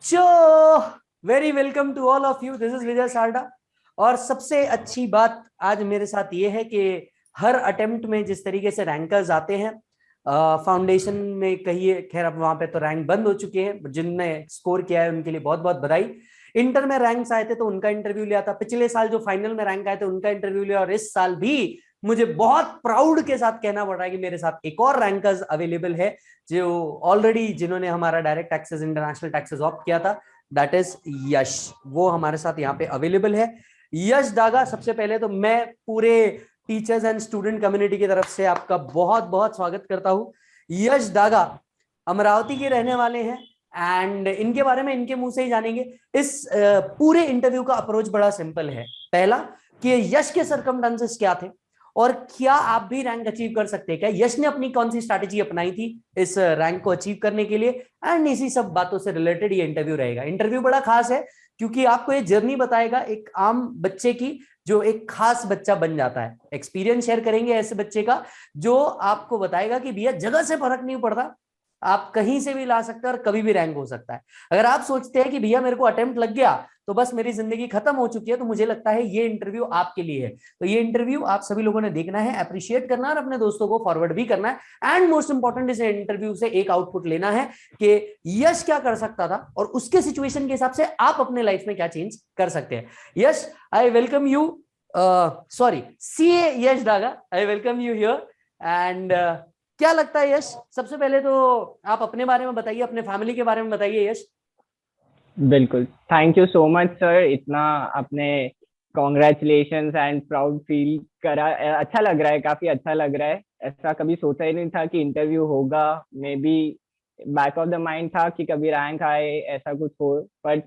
So very welcome to all of you, this is Vijay Sarda. और सबसे अच्छी बात आज मेरे साथ ये है कि हर अटेम्प्ट में जिस तरीके से रैंकर्स आते हैं, फाउंडेशन में कहिए, खैर अब वहां पे तो रैंक बंद हो चुके हैं, जिनने स्कोर किया है उनके लिए बहुत बहुत बधाई। इंटर में रैंक्स आए थे तो उनका इंटरव्यू लिया था, पिछले साल जो फाइनल में रैंक आए थे उनका इंटरव्यू लिया, और इस साल भी मुझे बहुत प्राउड के साथ कहना पड़ रहा है कि मेरे साथ एक और रैंकर्स अवेलेबल है जो ऑलरेडी जिन्होंने हमारा direct taxes international taxes opt किया था, दैट इज यश। वो हमारे साथ यहाँ पे अवेलेबल है। यश दागा, सबसे पहले तो मैं पूरे टीचर्स एंड स्टूडेंट कम्युनिटी की तरफ से आपका बहुत बहुत स्वागत करता हूँ। यश दागा अमरावती के रहने वाले हैं एंड इनके बारे में इनके मुंह से ही जानेंगे। इस पूरे इंटरव्यू का अप्रोच बड़ा सिंपल है। पहला कि यश के सरकमस्टेंसेस क्या थे और क्या आप भी रैंक अचीव कर सकते हैं, क्या यश ने अपनी कौन सी स्ट्रैटेजी अपनाई थी इस रैंक को अचीव करने के लिए, एंड इसी सब बातों से रिलेटेड ये इंटरव्यू रहेगा। इंटरव्यू बड़ा खास है क्योंकि आपको ये जर्नी बताएगा एक आम बच्चे की जो एक खास बच्चा बन जाता है। एक्सपीरियंस शेयर करेंगे ऐसे बच्चे का जो आपको बताएगा कि भैया जगह से फर्क नहीं पड़ता, आप कहीं से भी ला सकते हैं और कभी भी रैंक हो सकता है। अगर आप सोचते हैं कि भैया मेरे को अटेम्प्ट लग गया तो बस मेरी जिंदगी खत्म हो चुकी है, तो मुझे लगता है ये इंटरव्यू आपके लिए है। तो ये इंटरव्यू आप सभी लोगों ने देखना है, अप्रिशिएट करना है और अपने दोस्तों को फॉरवर्ड भी करना है। एंड मोस्ट इंपॉर्टेंट, इस इंटरव्यू से एक आउटपुट लेना है कि यश क्या कर सकता था और उसके सिचुएशन के हिसाब से आप अपने लाइफ में क्या चेंज कर सकते हैं। Yash, I welcome you, sorry CA Yash Daga, I welcome you here. And क्या लगता है यश, सबसे पहले तो आप अपने बारे में बताइए, अपने फैमिली के बारे में बताइए यश। बिल्कुल। Thank you so much sir, इतना आपने कॉन्ग्रेचुलेशंस एंड प्राउड फील करा। अच्छा लग रहा है, काफी अच्छा लग रहा है। ऐसा कभी सोचा ही नहीं था कि इंटरव्यू होगा। May be back of the mind था कि कभी रैंक आए, ऐसा कुछ हो, बट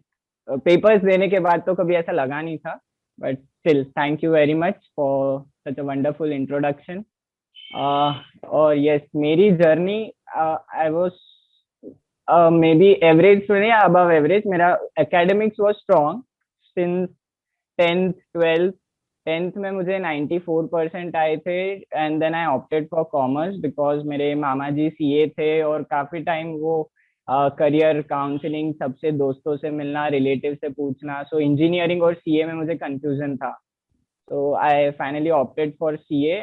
पेपर्स देने के बाद तो कभी ऐसा लगा नहीं था। But still thank you very much for such a wonderful introduction. और यस, मेरी journey, I was maybe average तो नहीं, अबव एवरेज। मेरा academics was strong since 10th 12th। 10th में मुझे 94% आए थे and then I opted for commerce because मेरे मामा जी सीए थे और काफी टाइम वो करियर काउंसलिंग, सबसे दोस्तों से मिलना, रिलेटिव से पूछना, सो इंजीनियरिंग और सीए में मुझे कंफ्यूजन था। so I finally opted for CA,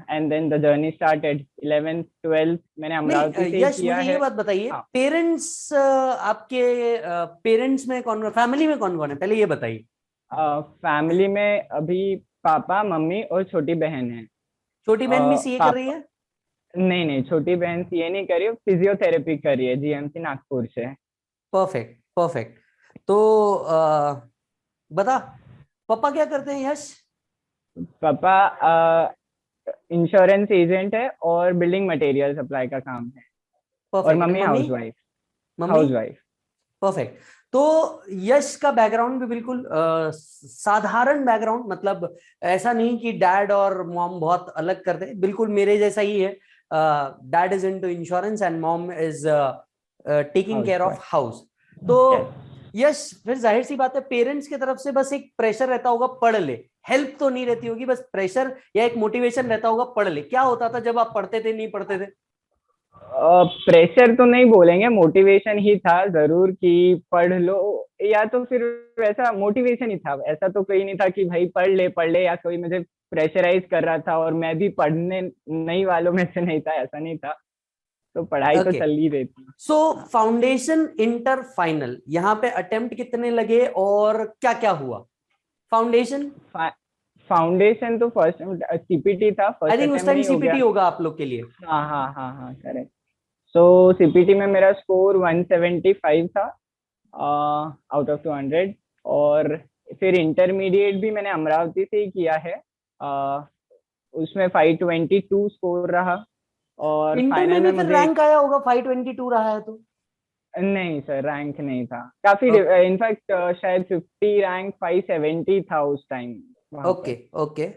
and then the journey started। 11th 12th मैंने नहीं अमरावती से ही यश, किया मुझे ये है। बात बताइए, हाँ। पेरेंट्स आपके पेरेंट्स में कौन, फैमिली में कौन कौन है, पहले ये बताइए। फैमिली में अभी पापा मम्मी और छोटी बहन है। छोटी बहन भी सीए कर रही पापा, है? नहीं नहीं, छोटी बहन सीए नहीं करी, फिजियोथेरेपी करी है जीएमसी नागपुर से। Perfect perfect. तो बता, पापा क्या करते हैं यश? पापा इंश्योरेंस एजेंट है और बिल्डिंग मटेरियल सप्लाई का काम है। और perfect. And mummy mummy? House wife. Mummy? House wife. Perfect. तो यश का बैकग्राउंड भी बिल्कुल साधारण बैकग्राउंड, मतलब ऐसा नहीं कि डैड और मॉम बहुत अलग करते हैं, बिल्कुल मेरे जैसा ही है। Dad is into insurance and mom is taking house care of wife. House. तो यस। यश, फिर जाहिर सी बात है पेरेंट्स की तरफ से बस एक प्रेशर रहता होगा, पढ़ ले। हेल्प तो नहीं रहती होगी, बस प्रेशर या एक मोटिवेशन रहता होगा, पढ़ ले। क्या होता था जब आप पढ़ते थे, नहीं पढ़ते थे? प्रेशर तो नहीं बोलेंगे, मोटिवेशन ही था जरूर कि पढ़ लो, या तो फिर वैसा मोटिवेशन ही था। ऐसा तो कोई नहीं था कि भाई पढ़ ले, या कोई मुझे प्रेशराइज कर रहा था और मैं भी पढ़ने नहीं वालों में से नहीं था, ऐसा नहीं था। तो पढ़ाई तो ओके। चल ही रही थी। सो हाँ। फाउंडेशन इंटर फाइनल, यहाँ पे अटेम्प्ट कितने लगे और क्या क्या हुआ? फाउंडेशन, फाउंडेशन तो फर्स्ट सीपीटी था, आई फर्स्ट थिंक उस अटेम्प्ट टाइम नहीं हो सीपीटी गया। होगा आप लोग के लिए। हाँ हाँ हाँ हाँ, करेक्ट। सो सीपीटी में मेरा स्कोर 175 था आउट ऑफ 200। और फिर इंटरमीडिएट भी मैंने अमरावती से ही किया है। उसमें 522 स्कोर रहा। और इंटर में फाइनल भी में फिर मुझे रैंक आया होगा, 522 रहा है तो? नहीं सर, रैंक नहीं था। काफी ओके इनफैक्ट शायद 50 रैंक 570 था उस टाइम वहां ओके पे। ओके।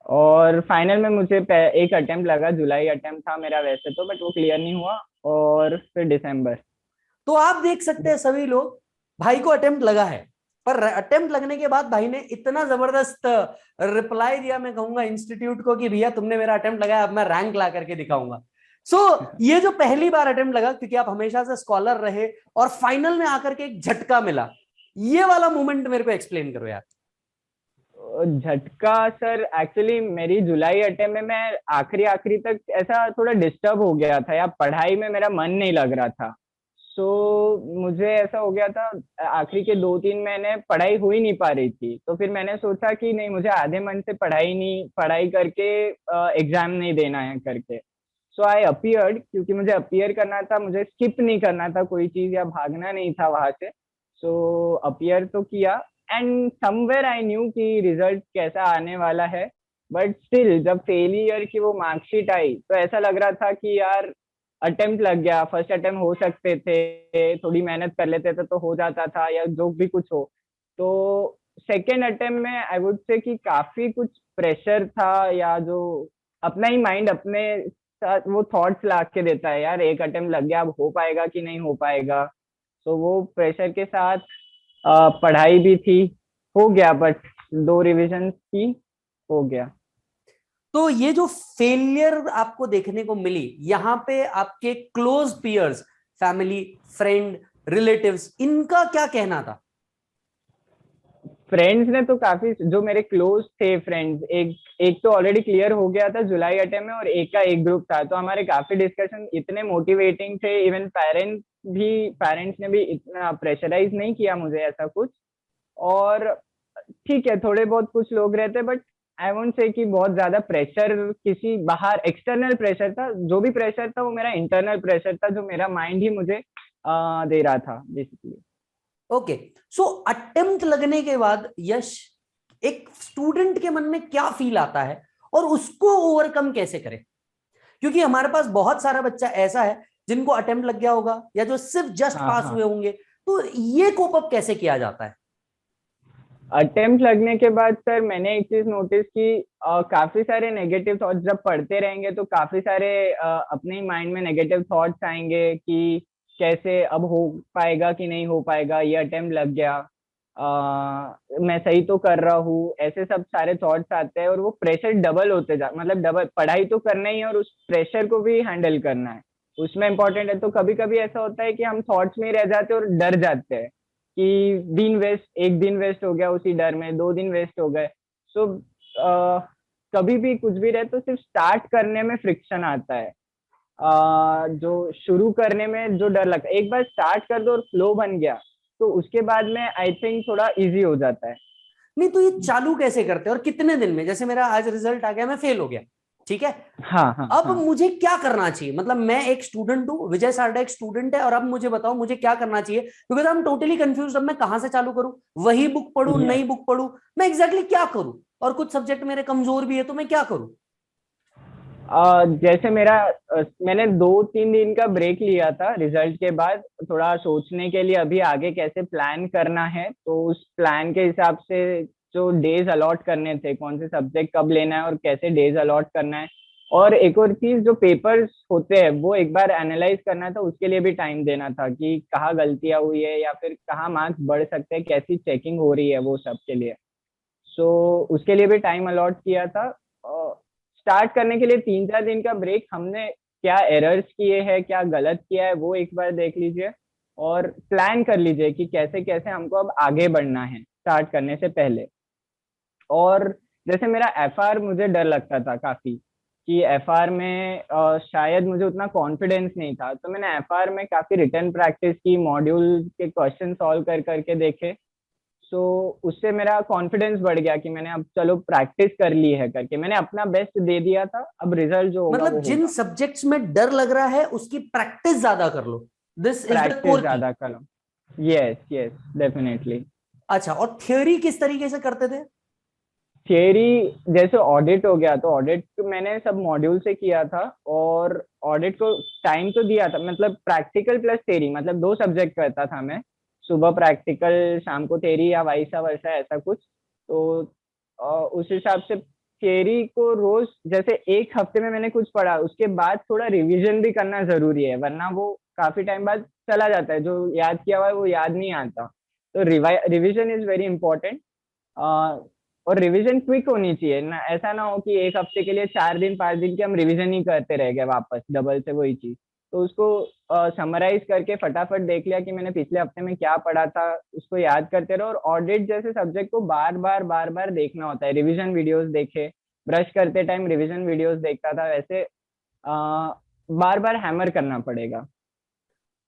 और फाइनल में मुझे एक अटेम्प्ट लगा, जुलाई अटेम्प्ट था मेरा वैसे तो, बट वो क्लियर नहीं हुआ। और फिर दिसंबर। तो आप देख सकते हैं सभी लोग, भाई को अटेम्प्ट लगा है, पर अटेम्प्ट लगने के बाद भाई ने इतना जबरदस्त रिप्लाई दिया, मैं कहूंगा इंस्टीट्यूट को, कि भैया तुमने मेरा अटेम्प्ट लगाया, अब मैं रैंक ला करके दिखाऊंगा। सो ये जो पहली बार अटेम्प्ट लगा, क्योंकि आप हमेशा से स्कॉलर रहे और फाइनल में आकर के एक झटका मिला, ये वाला मोमेंट मेरे को एक्सप्लेन करो यार। झटका सर, एक्चुअली मेरी जुलाई अटेम्प्ट में मैं आखिरी आखिरी तक ऐसा थोड़ा डिस्टर्ब हो गया था, या पढ़ाई में मेरा मन नहीं लग रहा था। सो मुझे ऐसा हो गया था, आखिरी के 2-3 महीने पढ़ाई हो ही नहीं पा रही थी। तो फिर मैंने सोचा कि नहीं, मुझे आधे मन से पढ़ाई करके एग्जाम नहीं देना है करके। सो आई अपियर्ड, क्योंकि मुझे अपियर करना था, मुझे स्किप नहीं करना था कोई चीज या भागना नहीं था वहां से। सो अपियर तो किया, एंड समवेयर आई न्यू कि रिजल्ट कैसा आने वाला है। बट स्टिल जब फेलियर की वो मार्कशीट आई तो ऐसा लग रहा था कि यार अटेम्प्ट लग गया, फर्स्ट अटेम्प्ट हो सकते थे, थोड़ी मेहनत कर लेते थे तो हो जाता था, या जो भी कुछ हो। तो सेकेंड अटेम्प्ट में आई वुड से कि काफी कुछ प्रेशर था, या जो अपना ही माइंड अपने साथ वो थॉट्स ला के देता है, यार एक अटेम्प्ट लग गया, अब हो पाएगा कि नहीं हो पाएगा। तो वो प्रेशर के साथ पढ़ाई भी थी, हो गया, बट 2 रिविजन की हो गया। तो ये जो फेलियर आपको देखने को मिली, यहाँ पे आपके close peers, family, friend, relatives, इनका क्या कहना था? फ्रेंड्स ने तो काफी, जो मेरे क्लोज थे फ्रेंड्स, एक एक तो ऑलरेडी क्लियर हो गया था जुलाई अटेम्प्ट में, और एक का एक ग्रुप था, तो हमारे काफी डिस्कशन इतने मोटिवेटिंग थे। इवन पेरेंट्स ने भी इतना प्रेशराइज नहीं किया मुझे ऐसा कुछ। और ठीक है, थोड़े बहुत कुछ लोग रहते, बट आई वोंट से कि बहुत ज्यादा प्रेशर किसी बाहर एक्सटर्नल प्रेशर था। जो भी प्रेशर था वो मेरा इंटरनल प्रेशर था, जो मेरा माइंड ही मुझे दे रहा था बेसिकली। ओके, सो अटेम्प्ट लगने के बाद यश, एक स्टूडेंट के मन में क्या फील आता है और उसको ओवरकम कैसे करे? क्योंकि हमारे पास बहुत सारा बच्चा ऐसा है जिनको अटेम्प्ट लग गया होगा या जो सिर्फ जस्ट हाँ पास हाँ। हुए होंगे, तो ये कोप अप कैसे किया जाता है? अटेम्प्ट लगने के बाद सर मैंने एक चीज नोटिस की, काफी सारे नेगेटिव थॉट्स जब पढ़ते रहेंगे तो काफी सारे अपने ही माइंड में नेगेटिव थॉट्स आएंगे कि कैसे अब हो पाएगा कि नहीं हो पाएगा, ये अटेम्प्ट लग गया, मैं सही तो कर रहा हूँ, ऐसे सब सारे थॉट्स आते हैं, और वो प्रेशर डबल होते जा, मतलब डबल पढ़ाई तो करना ही है और उस प्रेशर को भी हैंडल करना है, उसमें इम्पोर्टेंट है। तो कभी कभी ऐसा होता है कि हम थॉट्स में ही रह जाते हैं और डर जाते हैं कि एक दिन वेस्ट हो गया उसी डर में, 2 दिन वेस्ट हो गए। सो कभी भी कुछ भी रहे तो सिर्फ स्टार्ट करने में फ्रिक्शन आता है, जो शुरू करने में जो डर लगता है, एक बार स्टार्ट कर दो और फ्लो बन गया तो उसके बाद में आई थिंक थोड़ा इजी हो जाता है। नहीं, तो ये चालू कैसे करते हैं और कितने दिन में? जैसे मेरा आज रिजल्ट आ गया, मैं फेल हो गया, ठीक है, हाँ हाँ अब हाँ। मुझे क्या करना चाहिए? मतलब मैं एक स्टूडेंट हूँ, विजय सारडा एक स्टूडेंट है, और अब मुझे बताओ मुझे क्या करना चाहिए, because I am totally confuse. अब मैं कहां से चालू करूं? वही बुक पढ़ूं, ये नई बुक पढ़ूं? मैं एग्जैक्टली क्या करूं? और कुछ सब्जेक्ट मेरे कमजोर भी है, तो मैं क्या करूं? जैसे मैंने 2-3 दिन का ब्रेक लिया था रिजल्ट के बाद, थोड़ा सोचने के लिए अभी आगे कैसे प्लान करना है, तो उस प्लान के हिसाब से जो डेज अलॉट करने थे, कौन से सब्जेक्ट कब लेना है और कैसे डेज अलॉट करना है, और एक और चीज जो पेपर्स होते हैं वो एक बार एनालाइज करना था, उसके लिए भी टाइम देना था कि कहाँ गलतियां हुई है या फिर कहाँ मार्क्स बढ़ सकते हैं, कैसी चेकिंग हो रही है वो सब के लिए। सो उसके लिए भी टाइम अलॉट किया था। स्टार्ट करने के लिए 3-4 दिन का ब्रेक, हमने क्या एरर्स किए हैं, क्या गलत किया है वो एक बार देख लीजिए, और प्लान कर लीजिए कि कैसे कैसे हमको अब आगे बढ़ना है स्टार्ट करने से पहले। और जैसे मेरा एफआर, मुझे डर लगता था काफी कि एफआर में शायद मुझे उतना कॉन्फिडेंस नहीं था, तो मैंने एफआर में काफी रिटर्न प्रैक्टिस की, मॉड्यूल के क्वेश्चन सॉल्व कर करके देखे। सो उससे मेरा कॉन्फिडेंस बढ़ गया कि मैंने अब चलो प्रैक्टिस कर ली है करके, मैंने अपना बेस्ट दे दिया था, अब रिजल्ट जो होगा मतलब वो जिन होगा। सब्जेक्ट्स में डर लग रहा है उसकी प्रैक्टिस ज्यादा कर लो, this is the practice core की। ज्यादा करो। Yes yes, definitely. अच्छा, और थ्योरी किस तरीके से करते थे? थियरी जैसे ऑडिट हो गया, तो ऑडिट मैंने सब मॉड्यूल से किया था, और ऑडिट को टाइम तो दिया था, मतलब प्रैक्टिकल प्लस थ्योरी, मतलब 2 सब्जेक्ट करता था मैं, सुबह प्रैक्टिकल शाम को थ्योरी, या वैसा वैसा ऐसा कुछ। तो उस हिसाब से थियरी को रोज, जैसे एक हफ्ते में मैंने कुछ पढ़ा, उसके बाद थोड़ा रिवीजन भी करना जरूरी है, वरना वो काफी टाइम बाद चला जाता है, जो याद किया हुआ है वो याद नहीं आता। तो रिवीजन इज वेरी इंपॉर्टेंट। और रिवीजन क्विक होनी चाहिए ना, ऐसा ना हो कि एक हफ्ते के लिए 4 दिन 5 दिन के हम रिवीजन ही करते रह गए वापस डबल से वही चीज। तो उसको समराइज करके फटाफट देख लिया कि मैंने पिछले हफ्ते में क्या पढ़ा था, उसको याद करते रहो। और ऑडिट जैसे सब्जेक्ट को बार बार देखना होता है, रिवीजन वीडियोस देखे, ब्रश करते टाइम रिवीजन वीडियोस देखता था, वैसे बार बार हैमर करना पड़ेगा।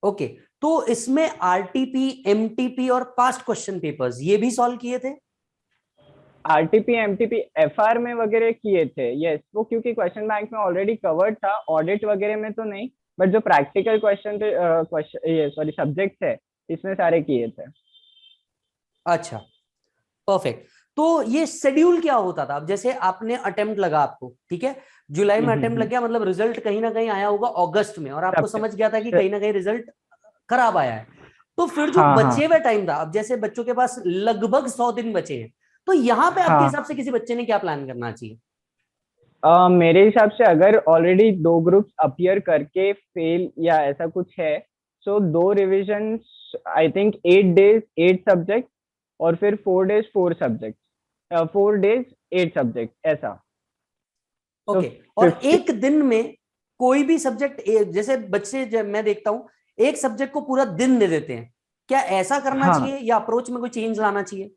ओके, तो इसमें आरटीपी, एमटीपी और पास्ट क्वेश्चन पेपर्स ये भी सॉल्व किए थे? आरटीपी एमटीपी एफआर में वगैरह किए थे, यस। वो क्योंकि क्वेश्चन बैंक में ऑलरेडी कवर्ड था, ऑडिट वगैरह में तो नहीं, बट जो प्रैक्टिकल क्वेश्चन ये सॉरी सब्जेक्ट्स है इसमें सारे किए थे। अच्छा, परफेक्ट। तो ये शेड्यूल क्या होता था? अब जैसे आपने अटेम्प्ट लगा आपको, ठीक है, जुलाई में अटेम्प्ट लग गया, मतलब रिजल्ट कहीं ना कहीं आया होगा अगस्त में, और आपको समझ गया था कि कहीं ना कहीं रिजल्ट खराब आया है। तो फिर जो हाँ हाँ बचे हुए टाइम था, अब जैसे बच्चों के पास लगभग 100 दिन बचे हैं, तो यहाँ पे आपके हाँ। हिसाब से किसी बच्चे ने क्या प्लान करना चाहिए? मेरे हिसाब से अगर ऑलरेडी 2 ग्रुप्स अपीयर करके फेल या ऐसा कुछ है, सो 2 revision, I think 8 days 8 subject, और फिर 4 डेज 4 सब्जेक्ट, 4 डेज 8 सब्जेक्ट ऐसा। तो ओके, और 50। एक दिन में कोई भी सब्जेक्ट, जैसे बच्चे मैं देखता हूं एक सब्जेक्ट को पूरा दिन दे देते हैं, क्या ऐसा करना हाँ, चाहिए या अप्रोच में कोई चेंज लाना चाहिए?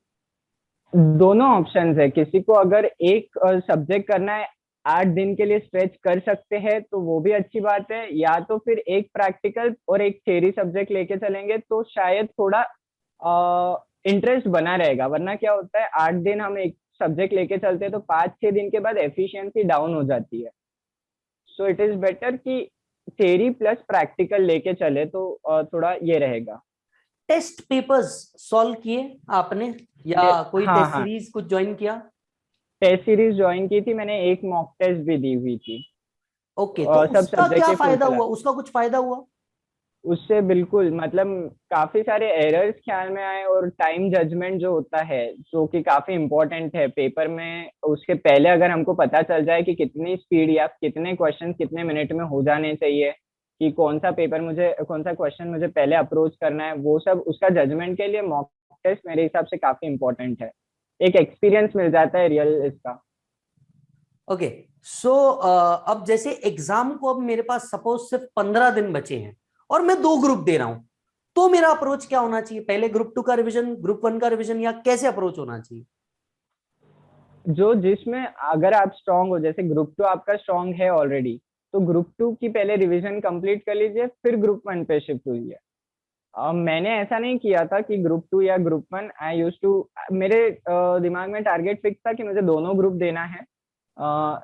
दोनों ऑप्शंस है। किसी को अगर एक सब्जेक्ट करना है, 8 दिन के लिए स्ट्रेच कर सकते हैं तो वो भी अच्छी बात है, या तो फिर एक प्रैक्टिकल और एक थ्योरी सब्जेक्ट लेके चलेंगे तो शायद थोड़ा इंटरेस्ट बना रहेगा। वरना क्या होता है, 8 दिन हम एक सब्जेक्ट लेके चलते हैं तो 5-6 दिन के बाद एफिशिएंसी डाउन हो जाती है। सो इट इज बेटर कि थ्योरी प्लस प्रैक्टिकल लेके चले तो थोड़ा ये रहेगा। टेस्ट पेपर्स सॉल्व किए आपने, ये, या कोई हाँ टेस्ट हाँ, सीरीज कुछ ज्वाइन किया? टेस्ट सीरीज ज्वाइन की थी मैंने, एक मॉक टेस्ट भी दी हुई थी। ओके, तो सब उसका सब्जेक्ट क्या के फुल फायदा कलर। हुआ? उसका कुछ फायदा हुआ? उससे बिल्कुल मतलब काफी सारे एरर्स ख्याल में आए, और टाइम जजमेंट जो होता है जो कि काफी इंपॉर्टेंट है पेपर में, उसके पहले अगर हमको पता चल जाए कि कितनी स्पीड या कितने क्वेश्चन कितने मिनट में हो जाने चाहिए, कि कौन सा क्वेश्चन मुझे पहले अप्रोच करना है, वो सब उसका जजमेंट के लिए मॉक टेस्ट मेरे हिसाब से काफी इंपॉर्टेंट है। एक एक्सपीरियंस मिल जाता है रियल इसका। ओके, सो अब जैसे एग्जाम को अब मेरे पास सपोज सिर्फ 15 दिन बचे हैं और मैं 2 ग्रुप दे रहा हूं, तो मेरा अप्रोच क्या होना चाहिए? पहले ग्रुप 2 का रिवीजन, ग्रुप 1 का रिवीजन, या कैसे अप्रोच होना चाहिए? जो जिसमें अगर आप स्ट्रांग हो, जैसे ग्रुप 2 आपका स्ट्रांग है ऑलरेडी, तो ग्रुप 2 की पहले रिवीजन कंप्लीट कर लीजिए, फिर ग्रुप 1 पे शिफ्ट हुई। मैंने ऐसा नहीं किया था कि ग्रुप 2 या ग्रुप 1, आई यूज टू, मेरे दिमाग में टारगेट फिक्स था कि मुझे दोनों ग्रुप देना है।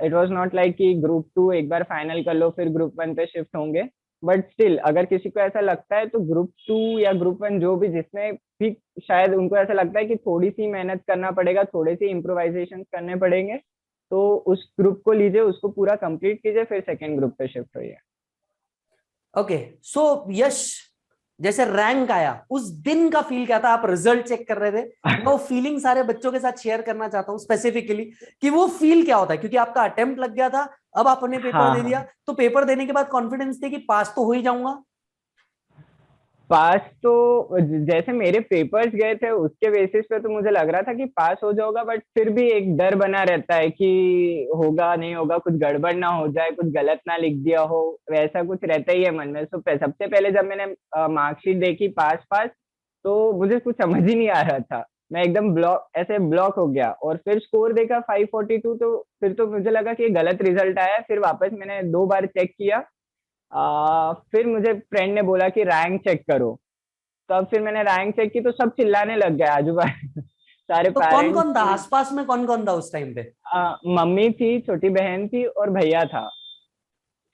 इट वाज नॉट लाइक कि ग्रुप 2 एक बार फाइनल कर लो फिर ग्रुप 1 पे शिफ्ट होंगे। बट स्टिल अगर किसी को ऐसा लगता है तो ग्रुप 2 या ग्रुप 1 जो भी, जिसमें भी शायद उनको ऐसा लगता है कि थोड़ी सी मेहनत करना पड़ेगा, थोड़े से इम्प्रोवाइजेशन करने पड़ेंगे, तो उस ग्रुप को लीजिए, उसको पूरा कंप्लीट कीजिए, फिर सेकेंड ग्रुप पे शिफ्ट होइए। ओके, सो यश, जैसे रैंक आया उस दिन का फील क्या था? आप रिजल्ट चेक कर रहे थे, मैं वो फीलिंग सारे बच्चों के साथ शेयर करना चाहता हूँ स्पेसिफिकली, कि वो फील क्या होता है, क्योंकि आपका अटेम्प्ट लग गया था, अब आपने पेपर हाँ दे दिया, हाँ। तो पेपर देने के बाद कॉन्फिडेंस थे कि पास तो हो ही जाऊंगा? पास तो जैसे मेरे पेपर्स गए थे उसके बेसिस पे तो मुझे लग रहा था कि पास हो जाऊंगा, बट फिर भी एक डर बना रहता है कि होगा नहीं होगा, कुछ गड़बड़ ना हो जाए, कुछ गलत ना लिख दिया हो, वैसा कुछ रहता ही है मन में। सबसे पहले जब मैंने मार्कशीट देखी पास पास, तो मुझे कुछ समझ ही नहीं आ रहा था, मैं एकदम ब्लॉक हो गया। और फिर स्कोर देखा 542, तो फिर तो मुझे लगा कि ये गलत रिजल्ट आया है। फिर वापस मैंने 2 बार चेक किया। फिर मुझे फ्रेंड ने बोला कि रैंक चेक करो, तब फिर मैंने रैंक चेक की तो सब चिल्लाने लग गए आजू बाजू सारे तो कौन पेरेंट्स। कौन था आसपास में, कौन कौन था उस टाइम पे? मम्मी थी, छोटी बहन थी और भैया था।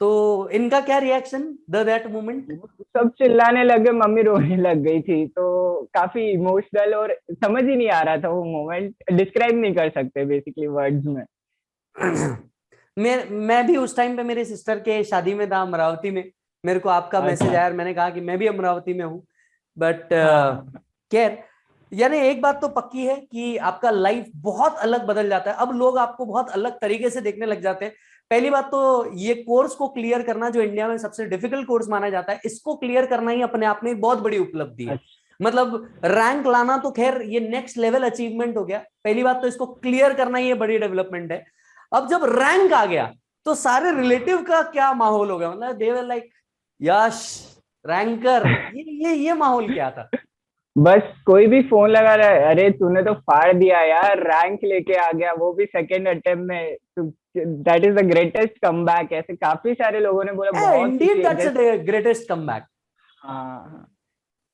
तो इनका क्या रिएक्शन द दैट मोमेंट? सब चिल्लाने लगे, मम्मी रोने लग गई थी, तो काफी इमोशनल, और समझ ही नहीं आ रहा था वो मोमेंट, डिस्क्राइब नहीं कर सकते बेसिकली वर्ड्स में। मैं भी उस टाइम पे मेरे सिस्टर के शादी में था अमरावती में, मेरे को आपका मैसेज अच्छा। आया और मैंने कहा कि मैं भी अमरावती में हूँ। बट हाँ खैर, यानी एक बात तो पक्की है कि आपका लाइफ बहुत अलग बदल जाता है, अब लोग आपको बहुत अलग तरीके से देखने लग जाते हैं। पहली बात तो ये कोर्स को क्लियर करना, जो इंडिया में सबसे डिफिकल्ट कोर्स माना जाता है, इसको क्लियर करना ही अपने आप में बहुत बड़ी उपलब्धि है। मतलब रैंक लाना तो खैर ये नेक्स्ट लेवल अचीवमेंट हो गया, पहली बात तो इसको क्लियर करना ही ये बड़ी डेवलपमेंट है। अब जब रैंक आ गया तो सारे रिलेटिव का क्या माहौल हो गया, मतलब दे वर लाइक यश रैंकर, ये माहौल क्या था? बस कोई भी फोन लगा रहा है, अरे तूने तो फाड़ दिया यार, रैंक लेके आ गया, वो भी सेकंड अटेम्प्ट में, that is the greatest comeback. ऐसे काफी सारे लोगों ने बोला, बहुत सी इंडीड दैट्स चीजें। The greatest comeback. हाँ,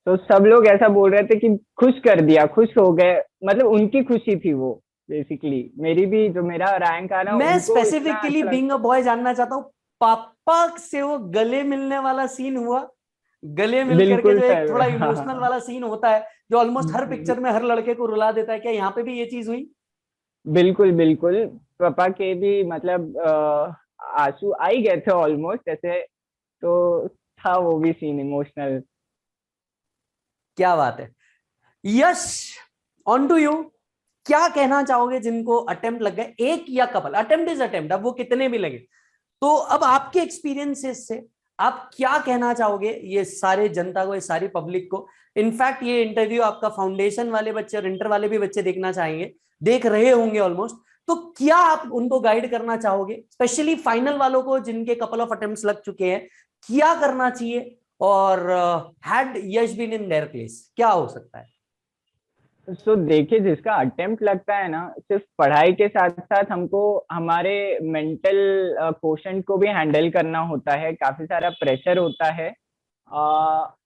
तो सब लोग ऐसा बोल रहे थे कि खुश कर दिया, खुश हो गए, मतलब उनकी खुशी थी वो। बेसिकली मेरी भी, जो मेरा रैंक आना, मैं उनको इतना स्पेसिफिकली अच्छा लगा। बीइंग अ बॉय जानना चाहता हूँ, पापा से वो गले मिलने वाला सीन हुआ? गले मिल करके बिल्कुल जो एक सर, थोड़ा इमोशनल हाँ। वाला सीन होता है जो ऑलमोस्ट हर पिक्चर में हर लड़के को रुला देता है, क्या यहाँ पे भी ये चीज हुई? बिल्कुल बिल्कुल। पापा के भी मतलब आंसू आ ही गए थे ऑलमोस्ट ऐसे। तो था वो भी सीन इमोशनल। क्या बात है। यश, ऑन टू यू। क्या कहना चाहोगे जिनको अटेम्प्ट लग गए, एक या कपल, अटेम्प्ट इज अटेम्प्ट, अब वो कितने भी लगे, तो अब आपके एक्सपीरियंसेस से आप क्या कहना चाहोगे ये सारे जनता को, ये सारी पब्लिक को? इनफैक्ट ये इंटरव्यू आपका फाउंडेशन वाले बच्चे और इंटर वाले भी बच्चे देखना चाहेंगे, देख रहे होंगे ऑलमोस्ट, तो क्या आप उनको गाइड करना चाहोगे, स्पेशली फाइनल वालों को जिनके कपल ऑफ अटेम्प्ट्स लग चुके हैं, क्या करना चाहिए? और had Yash been in their place क्या हो सकता है? तो देखिए, जिसका अटेम्प्ट लगता है ना, सिर्फ पढ़ाई के साथ साथ हमको हमारे मेंटल क्वोशंट को भी हैंडल करना होता है, काफी सारा प्रेशर होता है।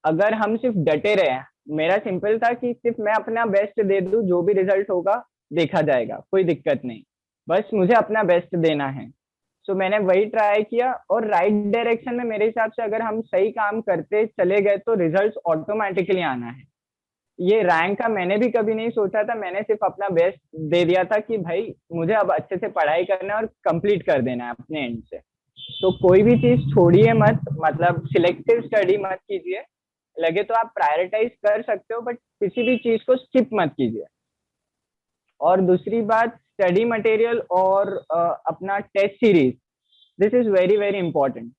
अगर हम सिर्फ डटे रहे, मेरा सिंपल था कि सिर्फ मैं अपना बेस्ट दे दूं, जो भी रिजल्ट होगा देखा जाएगा, कोई दिक्कत नहीं, बस मुझे अपना बेस्ट देना है। सो मैंने वही ट्राई किया, और राइट डायरेक्शन में मेरे हिसाब से अगर हम सही काम करते चले गए तो रिजल्ट्स ऑटोमेटिकली आना है। ये रैंक का मैंने भी कभी नहीं सोचा था, मैंने सिर्फ अपना बेस्ट दे दिया था कि भाई मुझे अब अच्छे से पढ़ाई करना है और कंप्लीट कर देना है अपने एंड से। तो कोई भी चीज छोड़िए मत, मतलब सिलेक्टिव स्टडी मत कीजिए। लगे तो आप प्रायोरिटाइज कर सकते हो, बट किसी भी चीज को स्किप मत कीजिए। और दूसरी बात, स्टडी मटेरियल और अपना test series, this is very very important.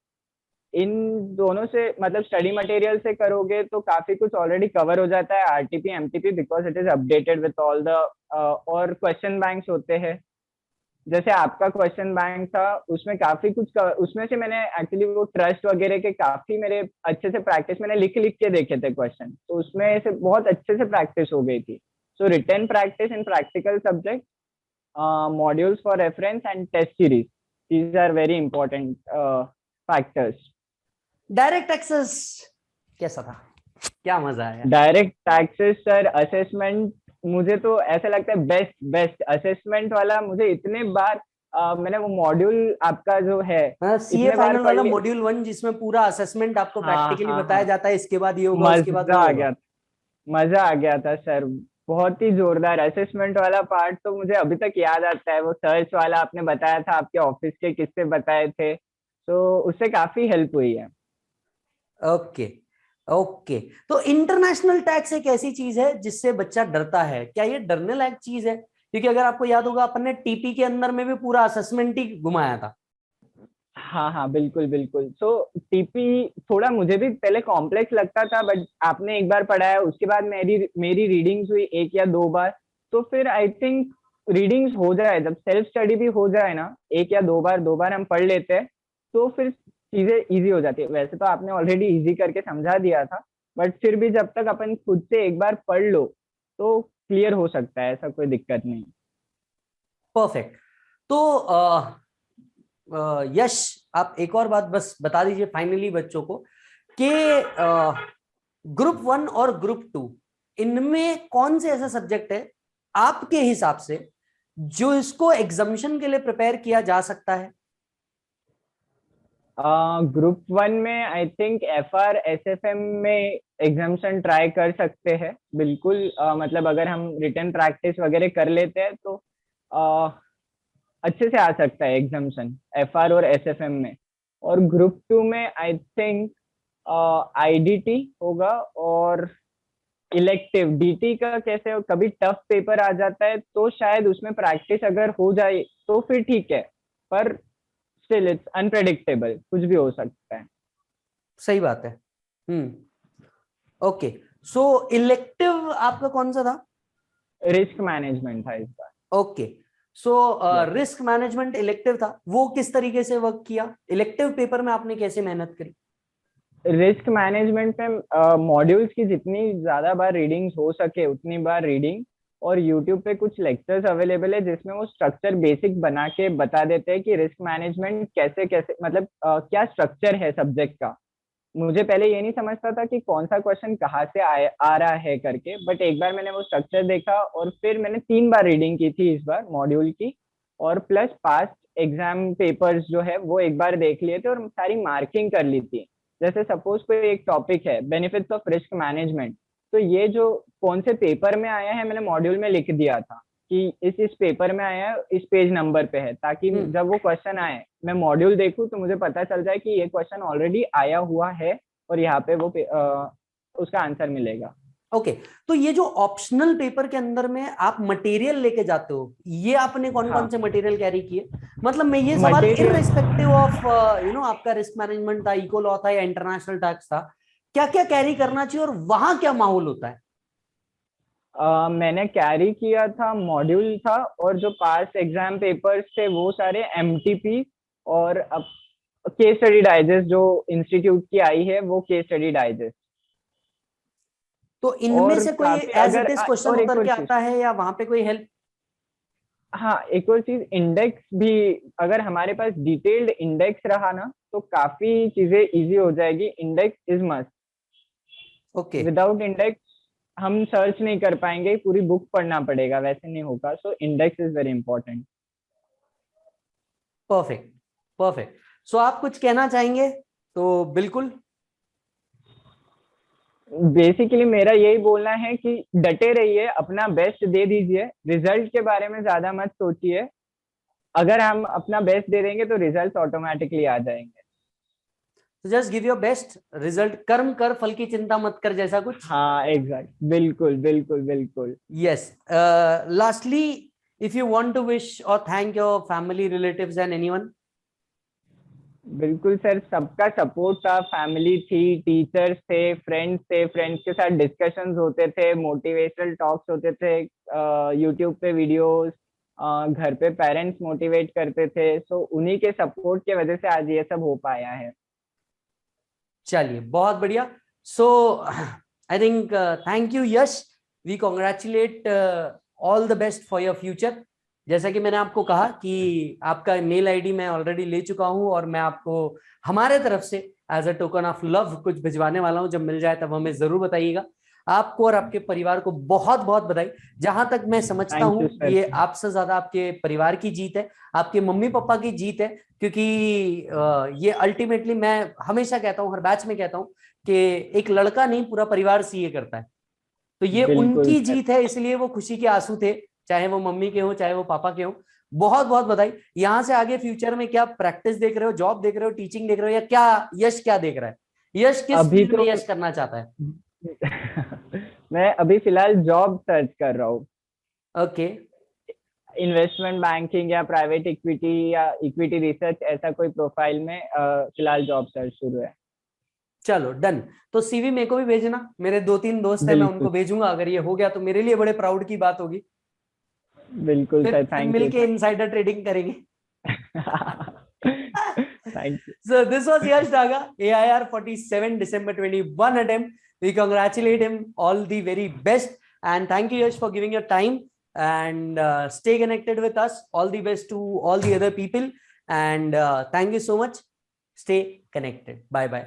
इन दोनों से, मतलब स्टडी मटेरियल से करोगे तो काफी कुछ ऑलरेडी कवर हो जाता है, RTP MTP, because it is updated with all the, और क्वेश्चन बैंक्स होते हैं। जैसे आपका क्वेश्चन बैंक था, उसमें काफी कुछ उसमें से मैंने एक्चुअली वो ट्रस्ट वगैरह के काफी मेरे अच्छे से प्रैक्टिस, मैंने लिख लिख के देखे थे क्वेश्चन, तो उसमें से बहुत अच्छे से प्रैक्टिस हो गई थी। So written practice in practical subject, modules for reference and test series, these are very important factors. Direct access कैसा था, क्या मजा आया? डायरेक्ट एक्सेस सर, असेसमेंट, मुझे तो ऐसा लगता है बेस्ट बेस्ट असेसमेंट वाला। मुझे इतने बार मैंने वो मॉड्यूल आपका जो है सीए इतने बार फाइनल पढ़ वाला लिया। मॉड्यूल 1 जिसमें पूरा असेसमेंट आपको हाँ प्रैक्टिकली हाँ बताया हाँ, जाता है, इसके बाद ये होगा, उसके बाद मजा वो आ होगा। गया, मजा आ गया था सर। बहुत ही जोरदार असेसमेंट वाला पार्ट तो मुझे अभी तक याद आता है। वो सर्च वाला आपने बताया था, आपके ऑफिस के किससे बताए थे, तो उससे काफी हेल्प हुई है। ओके। ओके, तो इंटरनेशनल टैक्स एक ऐसी चीज है जिससे बच्चा डरता है, क्या ये डरने लायक चीज है? क्योंकि अगर आपको याद होगा अपन ने टीपी के अंदर में भी पूरा असेसमेंट ही घुमाया था। हाँ हाँ, बिल्कुल बिल्कुल। तो टीपी थोड़ा मुझे भी पहले कॉम्प्लेक्स लगता था, बट आपने एक बार पढ़ाया, उसके बाद मेरी मेरी रीडिंग्स हुई एक या दो बार, तो फिर आई थिंक रीडिंग्स हो जाए, जब सेल्फ स्टडी भी हो जाए ना, एक या दो बार हम पढ़ लेते हैं, तो फिर चीजें इजी हो जाती है। वैसे तो आपने ऑलरेडी इजी करके समझा दिया था, बट फिर भी जब तक अपन खुद से एक बार पढ़ लो तो क्लियर हो सकता है, ऐसा कोई दिक्कत नहीं। परफेक्ट। तो यश, आप एक और बात बस बता दीजिए फाइनली बच्चों को कि ग्रुप 1 और ग्रुप 2 इनमें कौन से ऐसे सब्जेक्ट है आपके हिसाब से जो इसको एग्जामिशन के लिए प्रिपेयर किया जा सकता है? ग्रुप वन में आई थिंक एफआर एसएफएम में एग्जामिशन ट्राई कर सकते हैं, बिल्कुल। मतलब अगर हम रिटन प्रैक्टिस वगैरह कर लेते हैं तो अच्छे से आ सकता है एग्जामिशन एफआर और एसएफएम में। और ग्रुप टू में आई थिंक आईडीटी होगा, और इलेक्टिव डीटी का कैसे कभी टफ पेपर आ जाता है तो शायद उसमें प्रैक्टिस अगर हो जाए तो फिर ठीक है, पर स्टिल इट्स अनप्रेडिक्टेबल, कुछ भी हो सकता है। सही बात है। ओके। सो इलेक्टिव आपका कौन सा था? रिस्क मैनेजमेंट था इस बार। Okay, so risk management elective था, वो किस तरीके से वर्क किया? इलेक्टिव पेपर में आपने कैसे मेहनत करी? रिस्क मैनेजमेंट में मॉड्यूल्स की जितनी ज्यादा बार रीडिंग्स हो सके उतनी बार रीडिंग, और यूट्यूब पे कुछ लेक्चर्स अवेलेबल है जिसमें वो स्ट्रक्चर बेसिक बना के बता देते हैं कि रिस्क मैनेजमेंट कैसे कैसे, मतलब क्या स्ट्रक्चर है सब्जेक्ट का। मुझे पहले ये नहीं समझता था कि कौन सा क्वेश्चन कहाँ से आ रहा है करके, बट एक बार मैंने वो स्ट्रक्चर देखा और फिर मैंने 3 बार रीडिंग की थी इस बार मॉड्यूल की, और प्लस पास्ट एग्जाम पेपर्स जो है वो एक बार देख लिए थे और सारी मार्किंग कर ली थी। जैसे सपोज कोई एक टॉपिक है बेनिफिट्स ऑफ रिस्क मैनेजमेंट, तो ये जो कौन से पेपर में आया है मैंने मॉड्यूल में लिख दिया था कि इस पेपर में आया है, इस पेज नंबर पे है, ताकि जब वो क्वेश्चन आए मैं मॉड्यूल देखूं तो मुझे पता चल जाए कि ये क्वेश्चन ऑलरेडी आया हुआ है और यहाँ पे वो उसका आंसर मिलेगा। ओके, तो ये जो ऑप्शनल पेपर के अंदर में आप मटेरियल लेके जाते हो, ये आपने कौन कौन हाँ, से मटेरियल कैरी किए? मतलब मैं ये सवाल मटेरियल इररिस्पेक्टिव ऑफ आपका रिस्क मैनेजमेंट था, इको लॉ था या इंटरनेशनल टैक्स था, क्या क्या कैरी करना चाहिए और वहां क्या माहौल होता है? मैंने कैरी किया था मॉड्यूल था, और जो पास एग्जाम पेपर्स थे वो सारे एमटीपी, और अब केस स्टडी डाइजेस्ट जो इंस्टीट्यूट की आई है वो केस स्टडी डाइजेस्ट। तो इनमें और से कोई काफी एज अगर इट इज क्वेश्चन और एक उतर और के चीज, आता है या वहां पे कोई हेल्प? हाँ एक और चीज, इंडेक्स भी अगर हमारे पास डिटेल्ड इंडेक्स रहा ना तो काफी चीजें इजी हो जाएगी। Index is must. Okay, without index हम सर्च नहीं कर पाएंगे, पूरी बुक पढ़ना पड़ेगा, वैसे नहीं होगा। So index is very important. Perfect, perfect. So आप कुछ कहना चाहेंगे तो बिल्कुल। बेसिकली मेरा यही बोलना है कि डटे रहिए, अपना बेस्ट दे दीजिए, रिजल्ट के बारे में ज्यादा मत सोचिए। अगर हम अपना बेस्ट दे देंगे तो रिजल्ट ऑटोमेटिकली आ जाएंगे। तो just give your best, result कर्म कर फल की चिंता मत कर, जैसा कुछ। हाँ एग्जैक्ट, बिल्कुल बिल्कुल बिल्कुल। Yes, lastly, if you want to wish और thank your family, relatives and anyone. बिल्कुल सर, सबका सपोर्ट था, फैमिली थी, टीचर्स थे, फ्रेंड्स थे, फ्रेंड्स के साथ डिस्कशंस होते थे, मोटिवेशनल टॉक्स होते थे, यूट्यूब पे वीडियोस, घर पे पेरेंट्स मोटिवेट करते थे। सो उन्हीं के सपोर्ट की वजह से आज ये सब हो पाया है। चलिए, बहुत बढ़िया। So I think, thank you Yash, we congratulate all the best for your future. जैसा कि मैंने आपको कहा कि आपका मेल आईडी मैं ऑलरेडी ले चुका हूं और मैं आपको हमारे तरफ से as a token of love कुछ भिजवाने वाला हूं। जब मिल जाए तब हमें जरूर बताइएगा। आपको और आपके परिवार को बहुत बहुत बधाई। जहां तक मैं समझता थैंक हूं, यू सर। ये आपसे ज्यादा आपके परिवार की जीत है, आपके मम्मी पापा की जीत है। क्योंकि ये अल्टीमेटली, मैं हमेशा कहता हूं, हर बैच में कहता हूं कि एक लड़का नहीं, पूरा परिवार सीए करता है। तो ये बिल्कुल उनकी सर। जीत है, इसलिए वो खुशी के आंसू थे, चाहे वो मम्मी के हो चाहे वो पापा के हो। बहुत बहुत बधाई। यहां से आगे फ्यूचर में क्या प्रैक्टिस देख रहे हो, जॉब देख रहे हो, टीचिंग देख रहे हो, या क्या यश क्या देख रहा है? यश किस अभी फील्ड में तो यश करना चाहता है? मैं अभी फिलहाल जॉब सर्च कर रहा हूँ। ओके, इन्वेस्टमेंट बैंकिंग या प्राइवेट इक्विटी या इक्विटी रिसर्च, ऐसा कोई प्रोफाइल में फिलहाल जॉब सर्च शुरू है। चलो डन। तो सीवी मेरे को भी भेजना, मेरे 2-3 दोस्त हैं, मैं बिल्कुल उनको भेजूंगा। अगर ये हो गया तो मेरे लिए बड़े प्राउड की बात होगी। बिल्कुल फिर सर, फिर थैंक यू मिलके इनसाइडर ट्रेडिंग करेंगे। Thank you. So this was Yash Daga, AIR 47 December 21 attempt. We congratulate him, all the very best, and thank you Yash for giving your time, and stay connected with us. All the best to all the other people, and thank you so much. Stay connected. Bye bye.